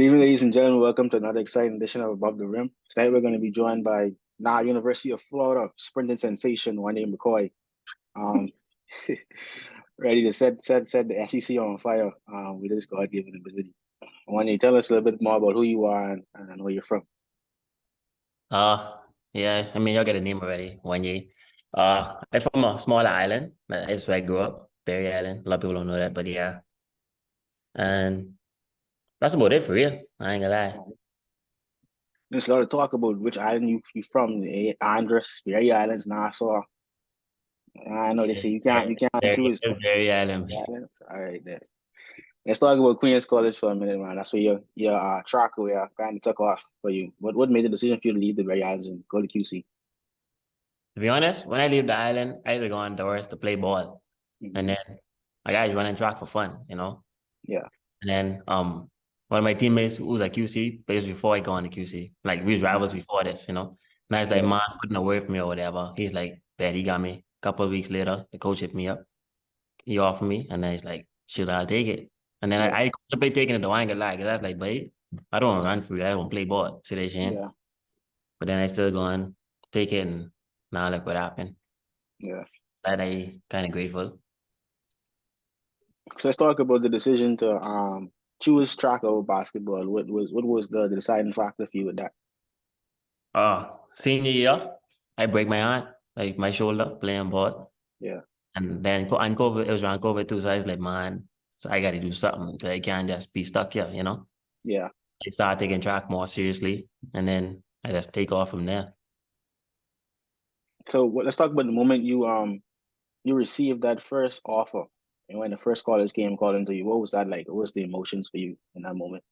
Good evening, ladies and gentlemen. Welcome to another exciting edition of Above the Rim. Tonight we're going to be joined by now University of Florida sprinting sensation Wanya McCoy. Um, ready to set the SEC on fire. We just go ahead and give it a visit. Wanya, tell us a little bit more about who you are and where you're from. Uh, yeah, I mean, y'all get a name already, Wanya. I'm from a small island. That's where I grew up, Berry Island. A lot of people don't know that, but yeah. And that's about it for real. I ain't gonna lie. There's a lot of talk about which island you from. Andros, Berry Islands, Nassau. I know they say you can't choose Berry Island. islands. All right, then. Let's talk about Queens College for a minute, man. That's where your track career kind of took off for you. What made the decision for you to leave the Berry Islands and go to QC? To be honest, when I leave the island, I either go indoors to play ball, and then I guys running track for fun. Yeah, And then one of my teammates who was at QC plays before I go on to QC. Like we was rivals before this. And I was like, yeah, man, putting a word for me or whatever. He's like, bet he got me. A couple of weeks later, the coach hit me up. He offered me, and then he's like, should I take it? And then yeah, I contemplated taking it though. I ain't gonna lie, because I was like, babe, I don't want to run for you. I want to play ball. See that shit? yeah, But then I still going take it, and now look what happened. yeah. That I kind of grateful. So let's talk about the decision to choose track over basketball. What was the deciding factor for you with that? Senior year, I break my hand, like my shoulder playing ball. Yeah, And then and COVID, it was around COVID too. So I was like, man, so I got to do something. So I can't just be stuck here. yeah. I started taking track more seriously, and then I just take off from there. So let's talk about the moment you received that first offer and when the first college game called into you. What was that like? What was the emotions for you in that moment?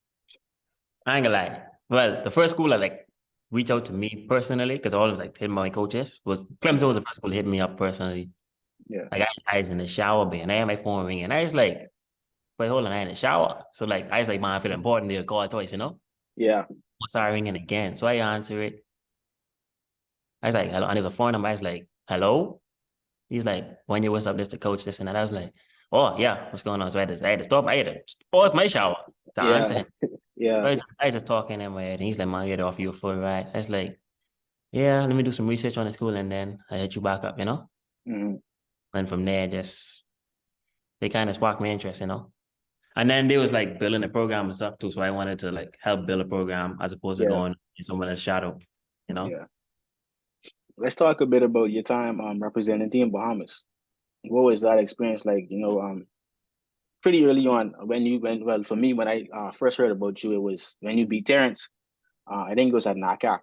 I ain't gonna lie. Well, the first school that like reached out to me personally, because all of like hit my coaches was Clemson was the first school to hit me up personally. Yeah, Like I was in the shower, man. I had my phone ringing. And I was like, wait, hold on, I in the shower. So like I was like, man, I feel important to call twice. yeah, I started ringing again. So I answer it. I was like, hello, and there's a phone number. I was like, hello? He's like, when you what's up, this the coach, this and that. I was like, oh yeah, what's going on? So I had to stop. I had to pause my shower to answer yeah, him. yeah, I just talking in my head, and he's like, man, get off you for a ride. I was like, yeah, let me do some research on the school, and then I hit you back up. mm, And from there, just they kind of sparked my interest. And then they was like building the program and stuff too, so I wanted to like help build a program as opposed to yeah, going in someone else's shadow, you know. yeah. Let's talk a bit about your time representing Team Bahamas. What was that experience like? Pretty early on when you went. Well, for me, when I first heard about you, it was when you beat Terrence. I think it was at Knockout,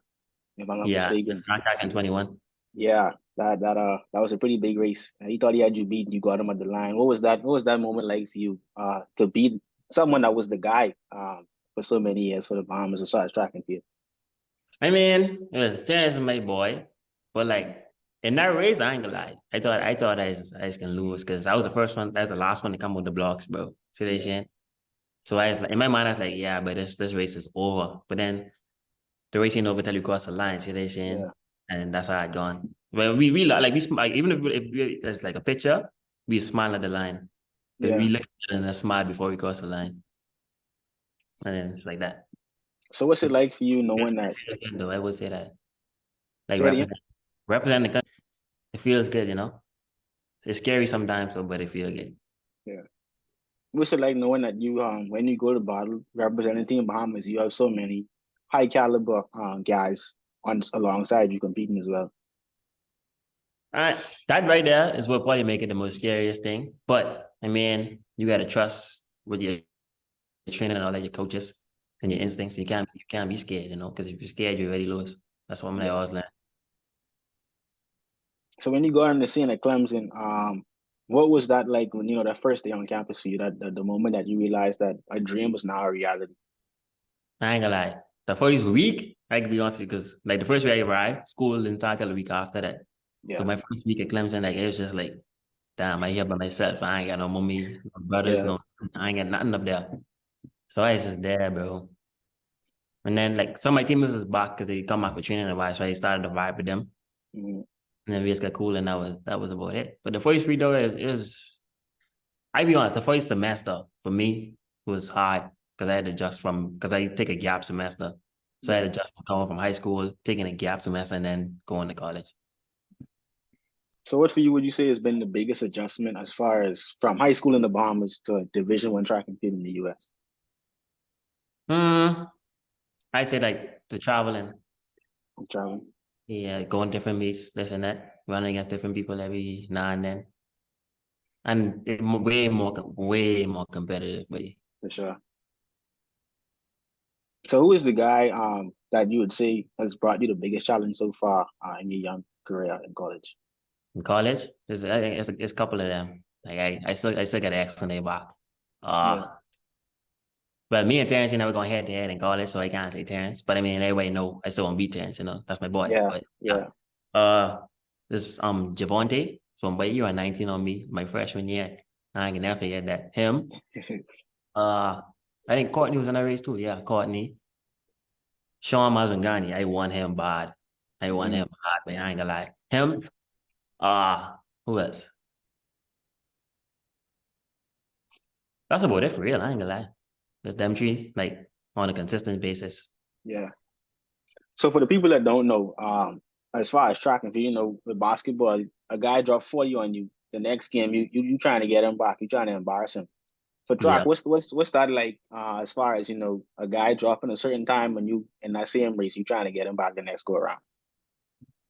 if I'm not Yeah, mistaken. not back in 21. Yeah, that was a pretty big race. He thought he had you beat, and you got him at the line. What was that? What was that moment like for you? To beat someone that was the guy for so many years for the Bahamas as far as track and field. I mean, Terrence is my boy, but like in that race, I ain't gonna lie. I thought I was gonna lose because I was the first one, that's the last one to come with the blocks, bro. See that Yeah, shit? So I was like, in my mind, I was like, yeah, but this race is over. But then the race ain't over till you cross the line, see that shit? yeah, And that's how I gone. Well, we like like even if there's like a picture, we smile at the line because yeah. we look at it and smile before we cross the line, and then it's like that. So what's it like for you knowing that? It feels good, though, I would say that, like Say it again. represent the country. It feels good. It's scary sometimes, though, but it feels good. Yeah. What's it like knowing that you when you go to battle representing Team Bahamas, you have so many high caliber guys on alongside you competing as well. All right, that right there is what probably make it the most scariest thing. But I mean, you gotta trust with your training and all that, your coaches and your instincts. You can't be scared, because if you're scared, you already lose. That's what I Yeah. always learn. So when you go on the scene at Clemson, what was that like when that first day on campus for you? That the moment that you realized that a dream was now a reality. I ain't gonna lie. The first week, I can be honest with you, because like the first week I arrived, school didn't start till the week after that. So Yeah, my first week at Clemson, like it was just like, damn, I here by myself. I ain't got no mommy, no brothers, yeah, no, I ain't got nothing up there. So I was just there, bro. And then like some of my teammates was back because they come back for training a while, so I started to vibe with them. mm, And then we just got cool, and that was about it. But the first week though is I be honest, the first semester for me was hard. because I had to adjust because I take a gap semester. So I had to adjust coming from high school, taking a gap semester, and then going to college. So what for you would you say has been the biggest adjustment as far as from high school in the Bahamas to Division I track and field in the US? I say like the traveling. I'm traveling. Yeah, going different meets, this and that, running against different people every now and then. And way more competitive, but For sure. So who is the guy that you would say has brought you the biggest challenge so far in your young career in college? in college, there's it's a couple of them. Like I still got to ask on their back. Yeah. But me and Terrence, never going head to head in college, so I can't say Terrence. But I mean, everybody know I still want to beat Terrence. That's my boy. Yeah. But Yeah. this Javonte from my year 19 on me, my freshman year. I can never forget that. Him. I think Courtney was in that race too. Yeah, Courtney. Sean Mazangani, I won him bad. I won him bad, man. I ain't gonna lie. Him. Who else? That's about it for real. I ain't gonna lie. There's them three, like on a consistent basis. Yeah. So for the people that don't know, as far as track and field, with basketball, a guy dropped 40 on you. The next game, you trying to get him back. You trying to embarrass him. For track, Yeah. what's that like? As far as a guy dropping a certain time when you in that same race, you trying to get him back the next go around.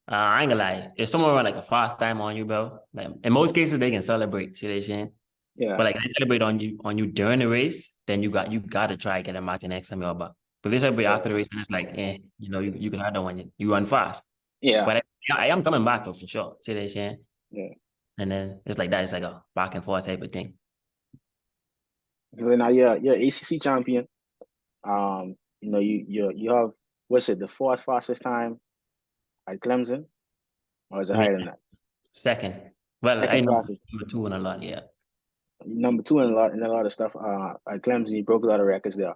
I ain't gonna lie. If someone run like a fast time on you, bro, like in most cases they can celebrate. See what I'm saying? Yeah. But like they celebrate on you during the race, then you got to try to get them back the next time you're back. But they celebrate after the race, and it's like, you can have that one. You run fast. Yeah. But I am coming back though for sure. See what I'm saying? Yeah. And then it's like that. It's like a back and forth type of thing. So now you're ACC champion. You have what's it, the fourth fastest time at Clemson, or is it higher than that? Second. Well, I Second know fastest. number two in a lot, yeah. Number two in a lot of stuff. At Clemson, you broke a lot of records there.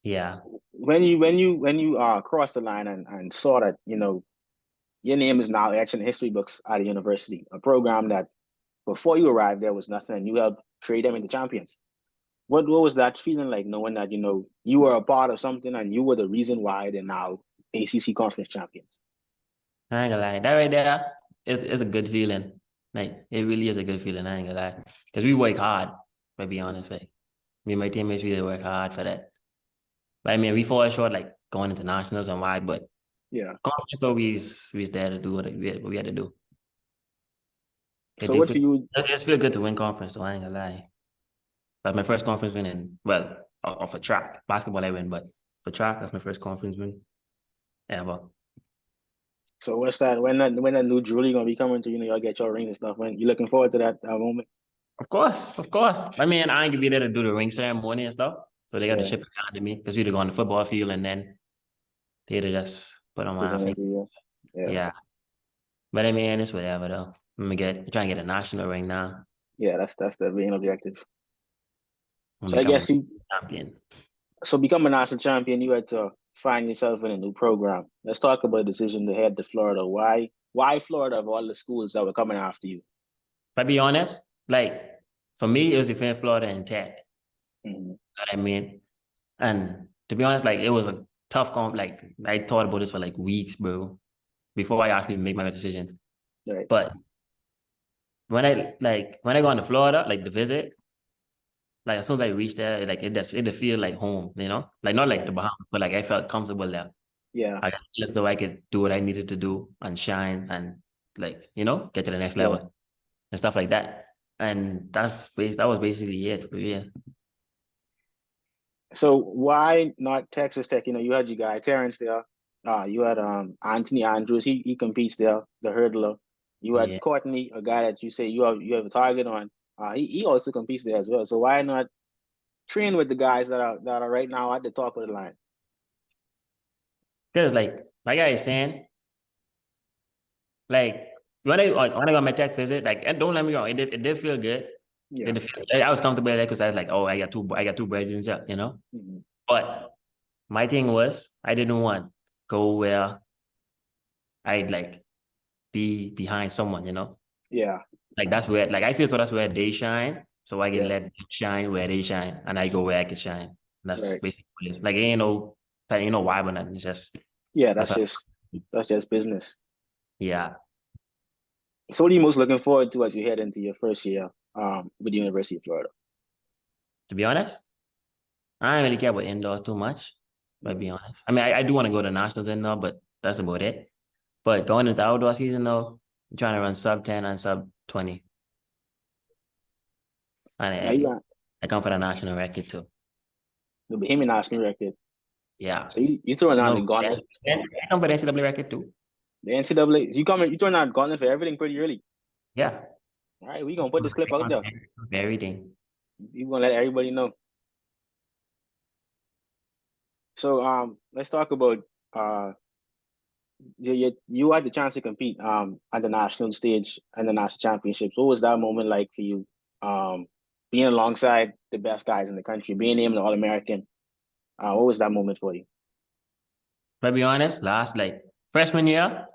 Yeah. When you crossed the line and saw that your name is now etched in the history books at a university, a program that before you arrived there was nothing, and you helped create them into champions. What was that feeling like, knowing that you were a part of something and you were the reason why they're now ACC conference champions? I ain't gonna lie. That right there is a good feeling. Like it really is a good feeling. I ain't gonna lie. Because we work hard, to be honest. Like me and my teammates really work hard for that. But I mean, we fall short like going into nationals and why, but Yeah. conference though we there to do what we had to do. So what for you? It feels good to win conference, so I ain't gonna lie. That's my first conference win off a track. Basketball I win, but for track, that's my first conference win ever. So what's that? When that new jewelry gonna be coming to y'all get your ring and stuff? When you looking forward to that moment? Of course, of course. I mean, I ain't gonna be there to do the ring ceremony and stuff. So they got to Yeah. ship it down to me because we'd go on the football field and then they'd just put on my finger. Yeah. But I mean, it's whatever though. I'm trying to get a national ring now. Yeah, that's the main objective. I'm So I guess champion. So becoming a national champion, you had to find yourself in a new program. Let's talk about the decision to head to Florida. Why Florida of all the schools that were coming after you? If I be honest, like for me, it was between Florida and Tech. Mm-hmm. You know what I mean? And to be honest, like it was a tough comp. Like I thought about this for like weeks, bro, before I actually make my decision. Right. But when I go on to Florida, like the visit, like as soon as I reached there, like it feel like home, like not like the Bahamas, but like I felt comfortable there. Yeah. I felt as though I could do what I needed to do and shine and like get to the next level and stuff like that. And that was basically it for me. So why not Texas Tech? You had your guy Terrence there. You had Anthony Andrews. He competes there, the hurdler. You had Courtney, a guy that you say you have a target on. He also competes there as well. So why not train with the guys that are right now at the top of the line? Because like I was saying, like when I got my Tech visit, like and don't let me wrong, it did feel good. Yeah. I was comfortable there because I was like, oh, I got two brethren, Mm-hmm. But my thing was I didn't want go where I'd like be behind someone, Yeah. Like that's where I feel so that's where they shine. So I can let them shine where they shine and I go where I can shine. That's Right. basically what it is. Like, ain't no why, but nothing. It's just, Yeah, that's how, that's just business. yeah. So what are you most looking forward to as you head into your first year with the University of Florida? To be honest, I don't really care about indoors too much, to be Mm. honest. I mean, I do want to go to nationals indoor, but that's about it. But going into the outdoor season, though, I'm trying to run sub 10 and sub 20. And Now you got I come for the national record too. the Bahamian national record. Yeah. So you throwing down the No, gauntlet. I come for the NCAA record too. The NCAA, you throwing down the gauntlet for everything pretty early. Yeah. All right, we gonna put this clip out there. Everything. We gonna let everybody know. So let's talk about you had the chance to compete at the national stage and the national championships. What was that moment like for you? Being alongside the best guys in the country, being named an All-American. What was that moment for you? To be honest, freshman year,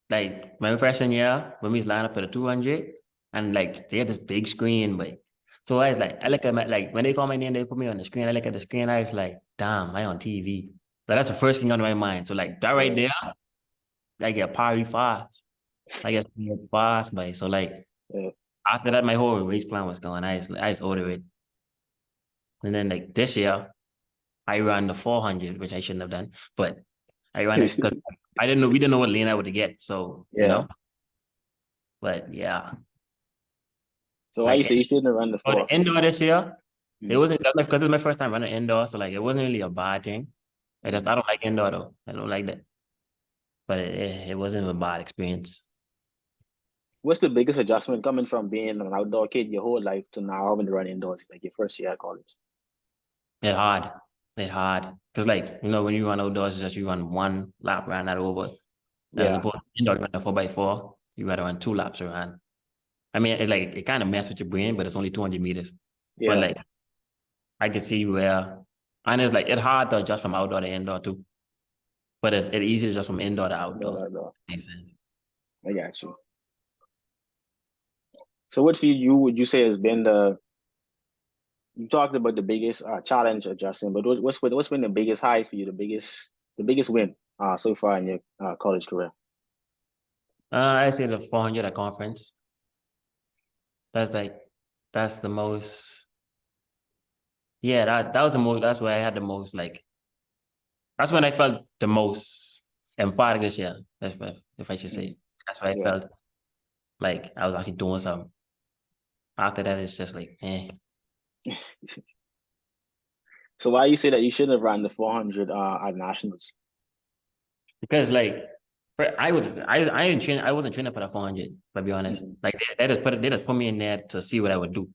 my freshman year, when we was lining up for the 200, and like they had this big screen, but so I was like, I look at like when they call my name, they put me on the screen. I look at the screen, I was like, damn, I on TV. Like that's the first thing on my mind. So like that right there, I get party fast. I get fast, but so like Yeah. after that, my whole race plan was gone. I just ordered it. And then like this year, I ran the 400, which I shouldn't have done, but I ran it because we didn't know what lane I would get. So, Yeah. but yeah, So why you like say you shouldn't run the for the four? indoor this year, it Mm. wasn't because it's my first time running indoor. So like, it wasn't really a bad thing. I Mm. don't like indoor though. I don't like that, but it wasn't a bad experience. What's the biggest adjustment coming from being an outdoor kid your whole life to now having to run indoors, like your first year at college? It hard. It hard. Because like, when you run outdoors, it's just you run one lap, run that over. As Yeah. opposed to indoor, you run a 4x4, you gotta run two laps around. I mean, it kind of messes with your brain, but it's only 200 meters. But Yeah. like, I can see where, and it's hard to adjust from outdoor to indoor too. But it easy to adjust from indoor to No, outdoor. no, no. Makes sense. I got you. So what for you would you say has been you talked about the biggest challenge adjusting, but what's been the biggest high for you, the biggest win so far in your college career? I say the 400 at conference. That's like, that's the most. Yeah, that was the most. That's where I had the most. Like, that's when I felt the most emphatic this year. If I should Mm. say, that's where I Yeah. felt like I was actually doing something. After that, it's just like, eh. So why you say that you shouldn't have run the 400 at nationals? Because like I didn't train, I wasn't training for the 400, to be honest. Mm-hmm. Like they just put me in there to see what I would do,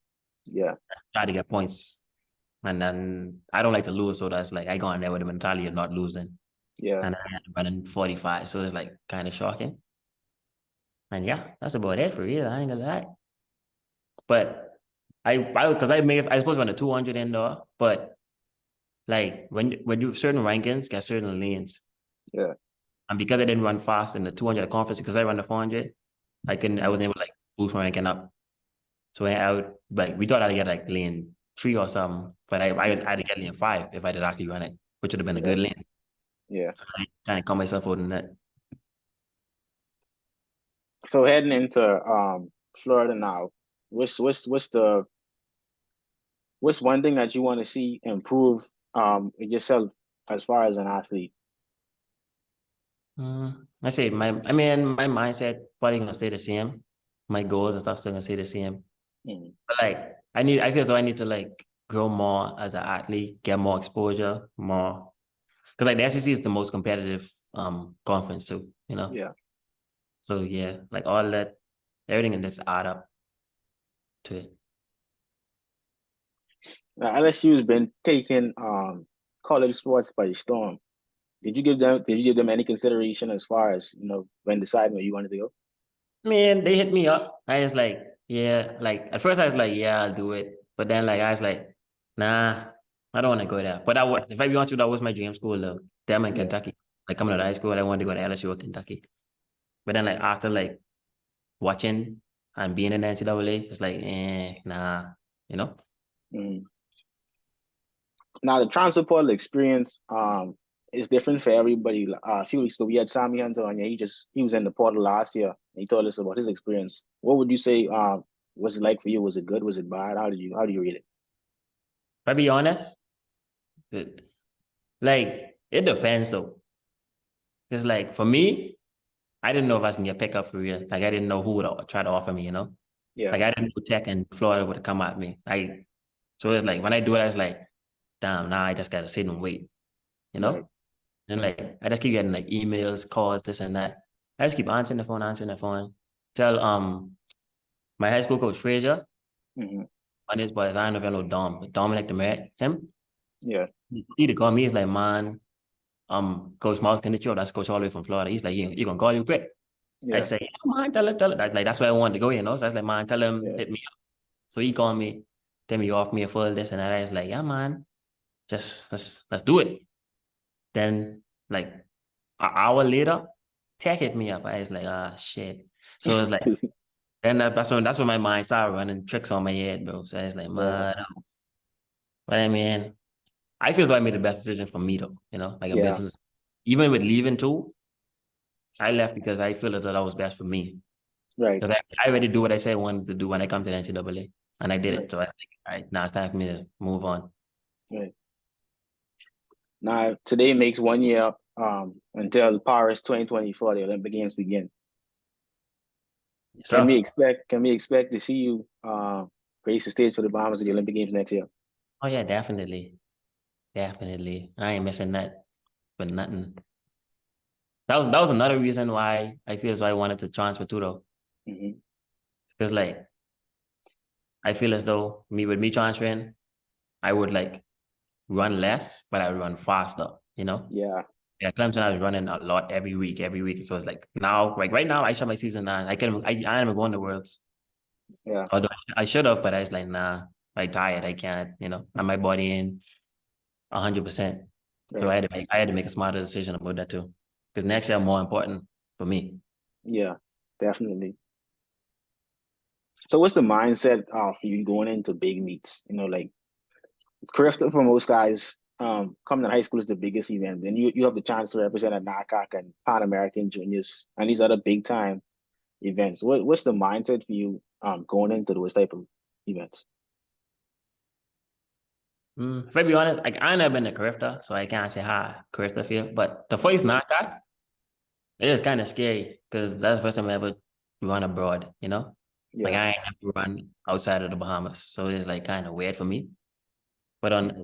Yeah. try to get points. And then I don't like to lose, so that's like I go in there with the mentality of not losing. Yeah. And I had running 45. So it's like kind of shocking. And yeah, that's about it for real. I ain't gonna lie. But because I supposed to run a 200 indoor, but like when you certain rankings get certain lanes. Yeah. And because I didn't run fast in the 200 conference, because I run the 400, I wasn't able to like boost my ranking up. So like we thought I'd get like lane 3 or something, but I had to get lane 5 if I did actually run it, which would have been a Yeah. good lane. Yeah. So I kind of caught myself out in that. So heading into Florida now, what's one thing that you want to see improve yourself as far as an athlete? I mean, my mindset probably gonna stay the same. My goals and stuff still gonna stay the same. Mm. But like, I feel as though I need to like grow more as an athlete, get more exposure, more. Because like the SEC is the most competitive conference too, Yeah. So yeah, like all that, everything can just add up to it. Now, LSU has been taking college sports by storm. Did you give them any consideration as far as, when deciding where you wanted to go? Man, they hit me up. I was like, yeah, like at first I was like, yeah, I'll do it. But then like I was like, nah, I don't want to go there. But if I be honest with you, that was my dream school though. Them in Yeah. Kentucky. Like coming out of high school, I wanted to go to LSU or Kentucky. But then like after like watching and being in the NCAA, it's like, nah, you know? Mm. Now the transfer portal experience is different for everybody. A few weeks ago we had Sammy Hunter on. Yeah, he was in the portal last year. He told us about his experience. What would you say was it like for you? Was it good? Was it bad? How do you read it? If I be honest, like it depends though. Because like for me, I didn't know if I was gonna get picked up for real. Like I didn't know who would try to offer me, you know? Yeah, Like I didn't know Tech and Florida would come at me. So it's like when I do it, I was like, damn, now I just gotta sit and wait, you right. know? And like I just keep getting like emails, calls, this and that. I just keep answering the phone. Tell my high school coach Frazier, Hmm. on his boys, I don't know if you know Dominic Demeritte, him. Yeah, He'd call me, he's like, man, Coach Miles can you, that's coach all the way from Florida. He's like, he gonna call you quick. I yeah, say, yeah, man, tell it. That's where I wanted to go, you know. So I was like, man, tell him, yeah, hit me up. So he called me, tell me you off me a full this and that. I was like, yeah, man, just let's do it. Then like an hour later, Tech hit me up. I was like, ah, shit. So it's like, then that's when my mind started running tricks on my head, bro. So I was like, yeah, man, but I mean, I feel so I made the best decision for me though, you know, like a yeah. business. Even with leaving too, I left because I feel that was best for me. Right, Because I already do what I said I wanted to do when I come to the NCAA, and I did right, it. So I think, all right, now it's time for me to move on. right. Now today makes 1 year until Paris 2024, the Olympic Games begin. So, Can we expect to see you grace the stage for the Bahamas at the Olympic Games next year? oh yeah, definitely, definitely. I ain't missing that for nothing. That was another reason why I feel as though I wanted to transfer too, though, Hmm. because like I feel as though me transferring, I would like run less, but I would run faster. You know. Yeah, Yeah, Clemson, I was running a lot every week. So it's like now, like right now, I shot my season nine. I am going to Worlds. yeah, Although I should have, but I was like, nah, I tired. I can't, you know, and my body in 100%. So right. I had to make a smarter decision about that too. Because next year more important for me. Yeah, definitely. So what's the mindset for you going into big meets? You know, like Crifton for most guys, coming to high school is the biggest event. Then you have the chance to represent a NACAC and Pan American juniors and these other big time events. What's the mindset for you going into those type of events? If I be honest, like I never been to Carifta, so I can't say how Carifta feel. But the first knockout, it is kind of scary because that's the first time I ever run abroad, you know? Like Yeah. I ain't never run outside of the Bahamas. So it's like kind of weird for me. But Hmm.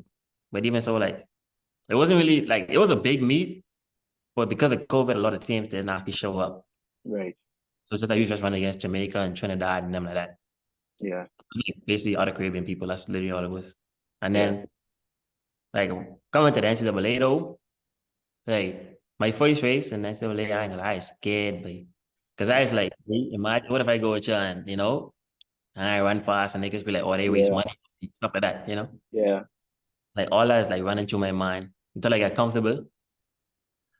but even so, like it wasn't really like it was a big meet, but because of COVID, a lot of teams did not actually show up. Right. So it's just like you just running against Jamaica and Trinidad and them like that. Yeah. Like, basically other Caribbean people. That's literally all it was. And Yeah. then like coming to the NCAA though, like my first race in NCAA, I ain't gonna lie, I was scared, but because I was like, "Hey, imagine what if I go with you and you know, I run fast and they just be like, oh, they waste Yeah. money, stuff like that, you know? Yeah. Like all that is like running through my mind until I get comfortable.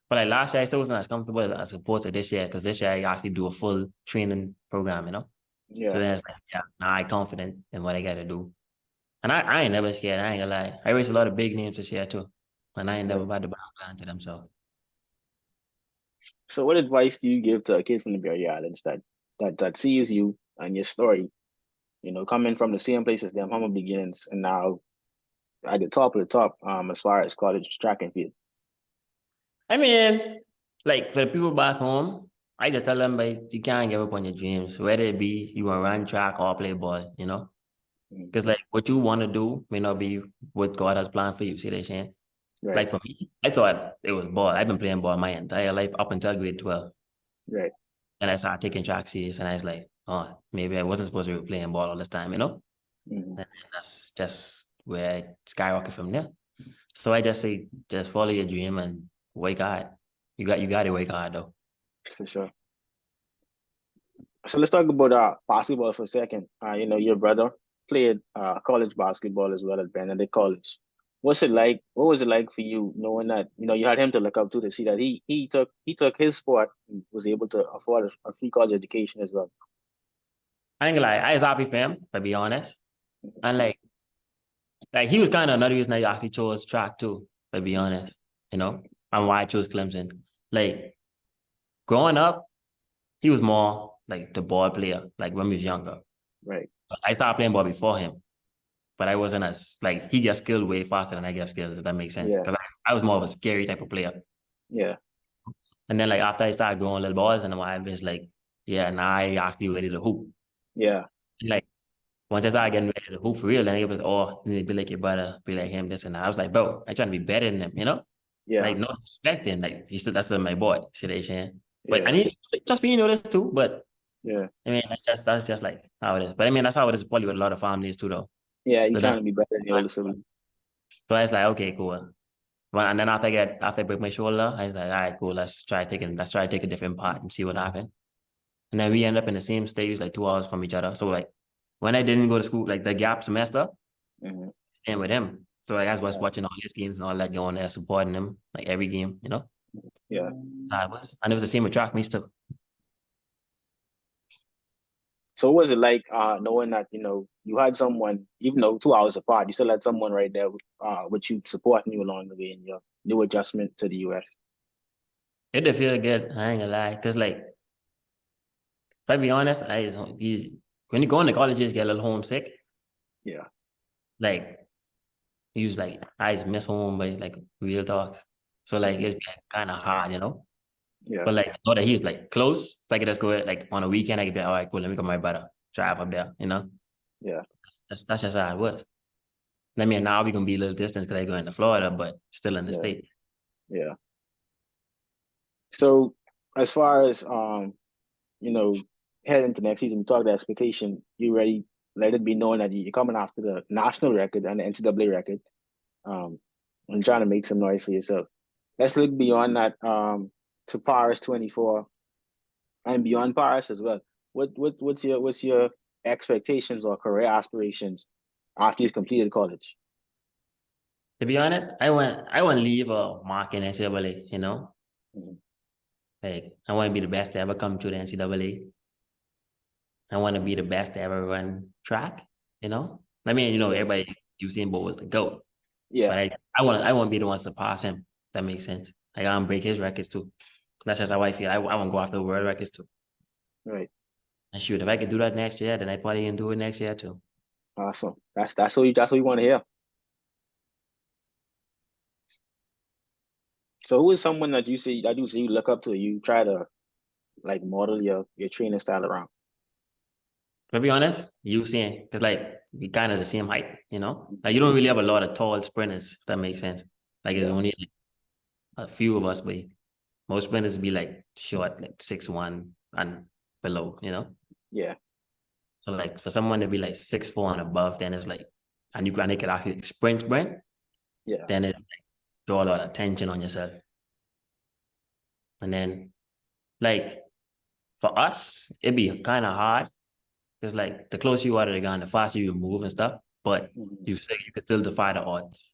But like last year, I still wasn't as comfortable as opposed to this year because this year I actually do a full training program, you know? So Yeah. then it's like, yeah, now I confident in what I gotta do. And I ain't never scared. I ain't gonna lie. I race a lot of big names this year too. And I ain't never Right. about to bow down to them. So So what advice do you give to a kid from the Berry Islands that sees you and your story, you know, coming from the same place as them, humble beginnings, and now at the top of the top, as far as college track and field? I mean, like for the people back home, I just tell them like you can't give up on your dreams, whether it be you want to run track or play ball, you know? Mm. Because like what you want to do may not be what God has planned for you. See what I'm saying? Right. Like for me, I thought it was ball. I've been playing ball my entire life up until grade 12. Right. And I started taking track serious and I was like, oh, maybe I wasn't supposed to be playing ball all this time, you know? Mm. And that's just where I skyrocket from there. So I just say, just follow your dream and work hard. You got to work hard though. For sure. So let's talk about basketball for a second. You know, your brother played college basketball as well at Benedict College. What's it like? What was it like for you knowing that, you know, you had him to look up to see that he took his sport and was able to afford a free college education as well? I ain't gonna lie, I was happy for him, to be honest. And like Like he was kind of another reason I actually chose track too, to be honest, you know, and why I chose Clemson. Like growing up, he was more like the ball player, like when we was younger. Right. I started playing ball before him, but I wasn't as like he gets skilled way faster than I get skilled, if that makes sense. Yeah. Because I was more of a scary type of player. Yeah. And then like after I started growing little balls and I was like, yeah, now I actually ready to hoop. Yeah. And like once I started getting ready to hoop for real, then it was, oh, you need to be like your brother, be like him, this and that. I was like, bro, I trying to be better than him, you know? Yeah. Like no expecting, like he's still that's still my boy, see what I'm saying? But I Yeah. need just being this too. But Yeah. I mean that's just like how it is. But I mean that's how it is probably with a lot of families too though. Yeah. You So then trying to be better than your older sibling. so I was like, okay, cool. Well, and then after I break my shoulder, I was like, all right, cool, let's try to take a different part and see what happened. And then we end up in the same stage, like 2 hours from each other. So like when I didn't go to school, like the gap semester, Mm-hmm. staying with him. So like I was Yeah. watching all his games and all that, going there, supporting him, like every game, you know? Yeah. So I was. And it was the same with track meets too. So what was it like knowing that, you had someone, even though 2 hours apart, you still had someone right there with you supporting you along the way in your new adjustment to the US? It did feel good, I ain't gonna lie. Cause like, if I be honest, he's when you go into college, you just get a little homesick. Yeah. Like you just like I just miss home by like real talks. So like Hmm. it's kind of hard, you know. Yeah. But like know that he's like close. So I could just go like on a weekend, I could be like, all right, cool, let me go my brother. Drive up there, you know. Yeah. That's just how it was. I mean now we gonna be a little distance because I go into Florida, but still in the Yeah. state. Yeah. So as far as you know, heading into next season, we talked about expectation. You ready? Let it be known that you're coming after the national record and the NCAA record, um, and trying to make some noise for yourself. Let's look beyond that to Paris 24 and beyond Paris as well. What's your expectations or career aspirations after you've completed college? To be honest, I want to leave a mark in NCAA, you know. Mhm. Like I want to be the best to ever come to the NCAA. I want to be the best to ever run track, you know. I mean, you know, Yeah, everybody Usain Bolt was the GOAT. yeah, But I want to be the one to surpass him. That makes sense. Like I want to break his records too. That's just how I feel. I want to go after the world records too. right. And shoot, if I could do that next year, then I probably can do it next year too. Awesome. That's what you want to hear. So who is someone that you see you look up to, you try to like model your training style around? To be honest, Usain, because like we kind of the same height, you know. Like you don't really have a lot of tall sprinters. If that makes sense. Like it's Yeah, only like, a few of us, but most sprinters be like short, like 6'1" and below, you know. yeah, So like for someone to be like 6'4" and above, then it's like, and you can make it actually sprint, yeah, then it's like draw a lot of attention on yourself. And then like for us, it'd be kind of hard because like the closer you are to the gun, the faster you move and stuff. But mhm, you can still defy the odds.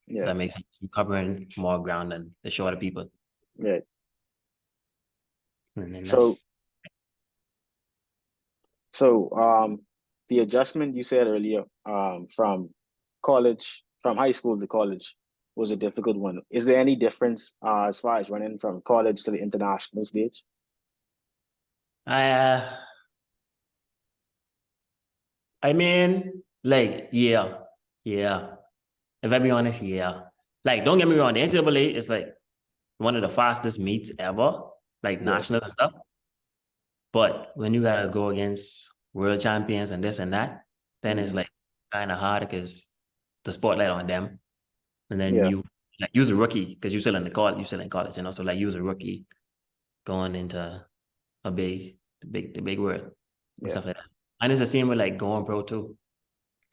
yeah, That makes you covering more ground than the shorter people. right. And then So that's so the adjustment you said earlier from high school to college was a difficult one. Is there any difference as far as running from college to the international stage? I I mean like yeah. If I be honest, yeah. Like don't get me wrong, the NCAA is like one of the fastest meets ever, like Yeah, national and stuff. But when you gotta go against world champions and this and that, then it's hmm, like kind of hard because the spotlight on them, and then yeah, you like use a rookie because you still in college, you know. So like use a rookie going into a the big world and yeah, stuff like that. And it's the same with like going pro too.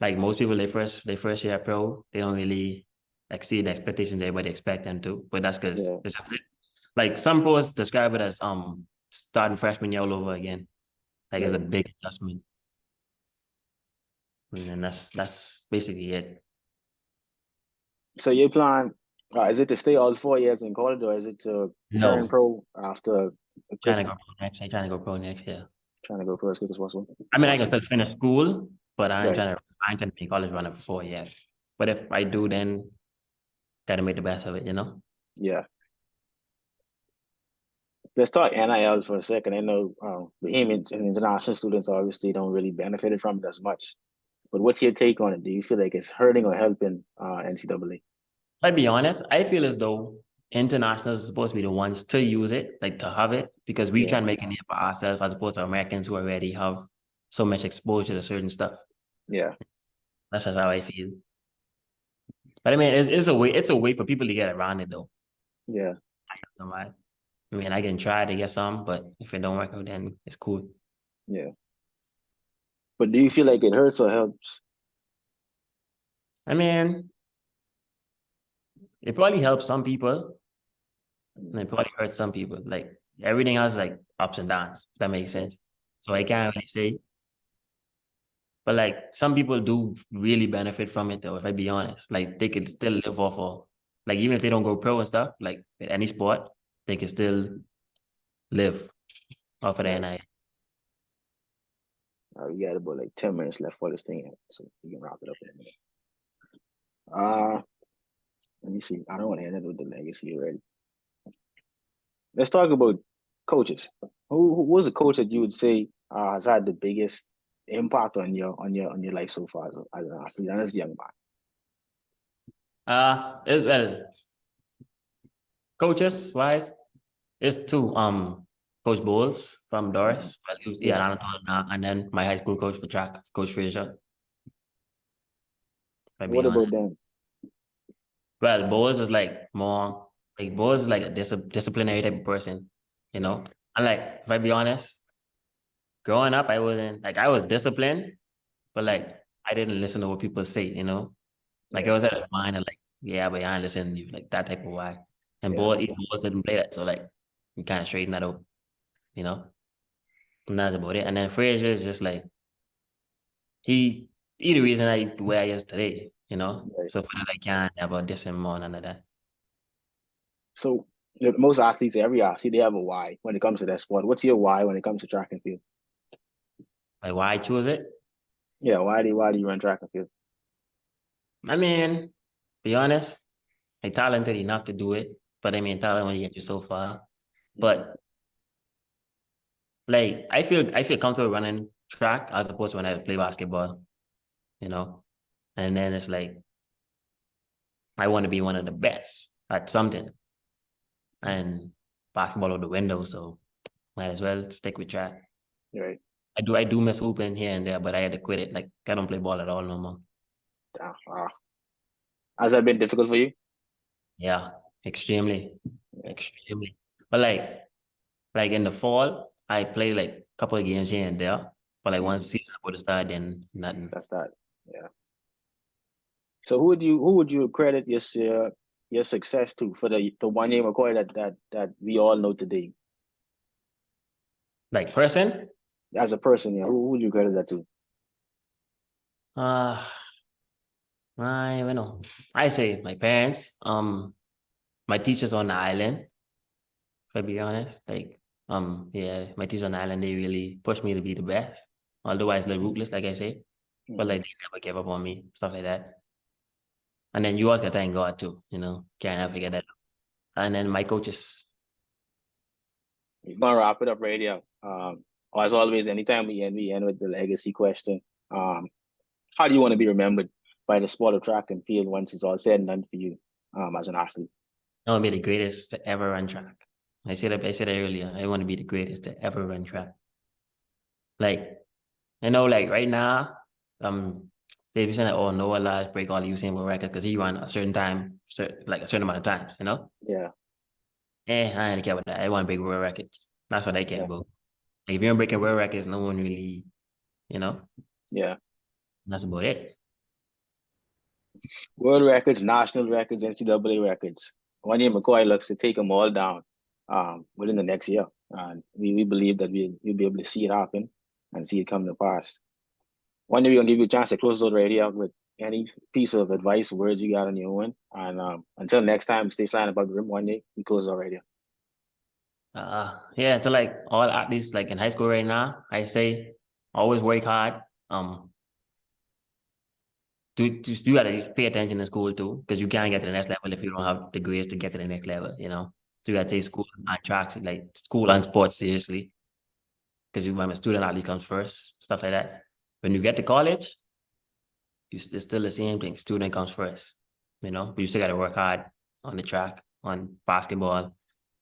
Like most people, they first year pro, they don't really like see the expectations everybody expect them to. But that's because yeah, it's just like some pros describe it as starting freshman year all over again. Like it's a right. big adjustment. And then that's basically it. So your plan is it to stay all 4 years in college, or is it to turn No, pro after a quick trying to go pro next. I'm trying to go pro next year. trying to go pro as quick as possible? I mean, I can Awesome. still finish school, but Right. I ain't trying to be in college running for 4 years. But if I do, then gotta make the best of it, you know? Yeah. Let's talk NIL for a second. I know Bahamians and international students obviously don't really benefit from it as much. But what's your take on it? Do you feel like it's hurting or helping NCAA? I'll be honest, I feel as though internationals are supposed to be the ones to use it, like to have it, because we Yeah, try to make a name for ourselves as opposed to Americans who already have so much exposure to certain stuff. yeah, That's just how I feel. But I mean, it's a way for people to get around it though. yeah, I mean, I can try to get some, but if it don't work out, then it's cool. yeah. But do you feel like it hurts or helps? I mean, it probably helps some people, and it probably hurts some people. Like everything has like ups and downs, if that makes sense. So I can't really say. But like some people do really benefit from it though, if I be honest. Like they could still live off of like even if they don't go pro and stuff, like with any sport, they can still live off of the Right. NIL. We got about like 10 minutes left for this thing, so we can wrap it up in a minute. Uh, Let me see. I don't want to end it with the legacy already. Let's talk about coaches. Who was a coach that you would say has had the biggest impact on your life so far as an athlete and as a young man? Well, coaches wise, it's two. Coach Bowles from Mhm. Doris. Well, he was, Yeah. and then my high school coach for track, Coach Frazier, if I be What honest. about them? Well, Bowles is like more like Bowles is like a disciplinary type of person, you know. And like if I be honest, growing up, I was disciplined, but like I didn't listen to what people say, you know. Like I Yeah, was at a mind and like, yeah, but I ain't listening to you, like that type of why. And yeah, Bowles didn't play that, so like you kind of straighten that out, you know. And that's about it. And then Frazier is just like he the reason I the way I is today, you know. right. So for that I can't ever diss him more none of that. So most athletes, every athlete, they have a why when it comes to that sport. What's your why when it comes to track and field? Like why I choose it? Yeah, why do you run track and field? I mean, be honest, I'm talented enough to do it, but I mean talent only get you so far. Mhm. But like I feel comfortable running track as opposed to when I play basketball, you know. And then it's like I want to be one of the best at something. And basketball out the window, so might as well stick with track. Right. I do miss hooping here and there, but I had to quit it. Like I don't play ball at all no more. Has that been difficult for you? Yeah, extremely, Yeah. extremely. But like in the fall, I play like a couple of games here and there. But like once Mhm. season would start, then nothing. That's that. Yeah. So who would you credit your success to for the Wanya McCoy that we all know today Like person, as a person? Yeah, who would you credit that to? uh, I know. I say my parents, my teachers on the island. If I be honest, like yeah, my teachers on the island they really pushed me to be the best. Although I was like ruthless, like I say, but Mhm. like they never gave up on me, stuff like that. And then you always got to thank God too, you know, can't ever forget that. And then my coaches, We're gonna wrap it up right here. As always, anytime we end with the legacy question. Um, how do you want to be remembered by the sport of track and field once it's all said and done for you, as an athlete? I want to be the greatest to ever run track. I said that earlier. I want to be the greatest to ever run track. Like, like right now, they've been saying like, oh, Noah Lyles break all the Usain Bolt records because he run a certain time, like a certain amount of times, you know? Yeah, I ain't care about that. I want to break world records. That's what I care yeah, about. Like if you're breaking world records, no one really, you know, yeah. that's about it. World records, national records, NCAA records. Wanya McCoy looks to take them all down within the next year. And we believe that we'll be able to see it happen and see it come to pass. One day we're gonna give you a chance to close out right here with any piece of advice, words you got on your own. And until next time, stay flying above the rim. One day we close out right here. Yeah, to like all athletes like in high school right now, I say always work hard. Um, you gotta pay attention in school too, because you can't get to the next level if you don't have the grades to get to the next level, you know. So you gotta take school and tracks, like school and sports seriously. Because you when a student athlete comes first, stuff like that. When you get to college, it's still the same thing. Student comes first, you know, but you still gotta work hard on the track, on basketball.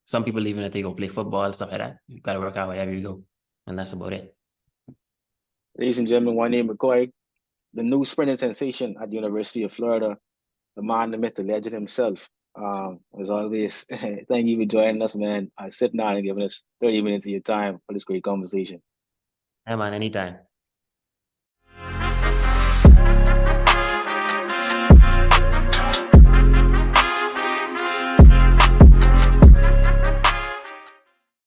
Some people even if they go play football, stuff like that. You gotta work out wherever you go. And that's about it. Ladies and gentlemen, Wanya McCoy, the new sprinting sensation at the University of Florida, the man, the myth, the legend himself. As always, thank you for joining us, man. Sitting down and giving us 30 minutes of your time for this great conversation. Yeah, man, anytime.